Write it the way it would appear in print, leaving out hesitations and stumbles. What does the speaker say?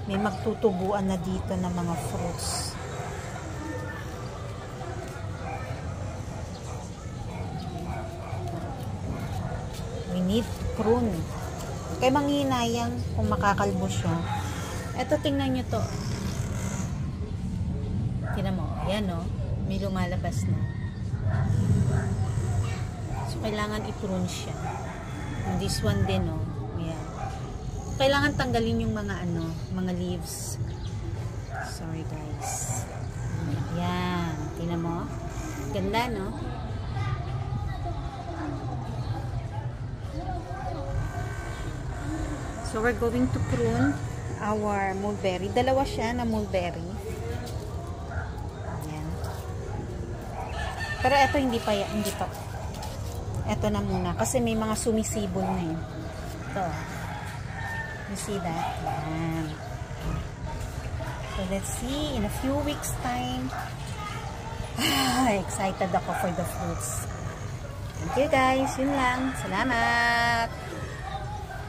may magtutubuan na dito ng mga fruits. We need prune. Kaya manghinayang kung makakalbo siya. Eto, tingnan nyo to. Tingnan mo. Yan o. May lumalabas na. So, kailangan i-prune siya. And this one din o. Yan. Kailangan tanggalin yung mga mga leaves. Sorry guys. Yan. Tingnan mo. Ganda, no? So, we're going to prune our mulberry. Dalawa siya na mulberry. Ayan. Pero ito hindi pa. Ito na muna. Kasi may mga sumisibol na yun. Ito. You see that? Ayan. So, let's see. In a few weeks time. Excited ako for the fruits. Thank you guys. Yun lang. Salamat.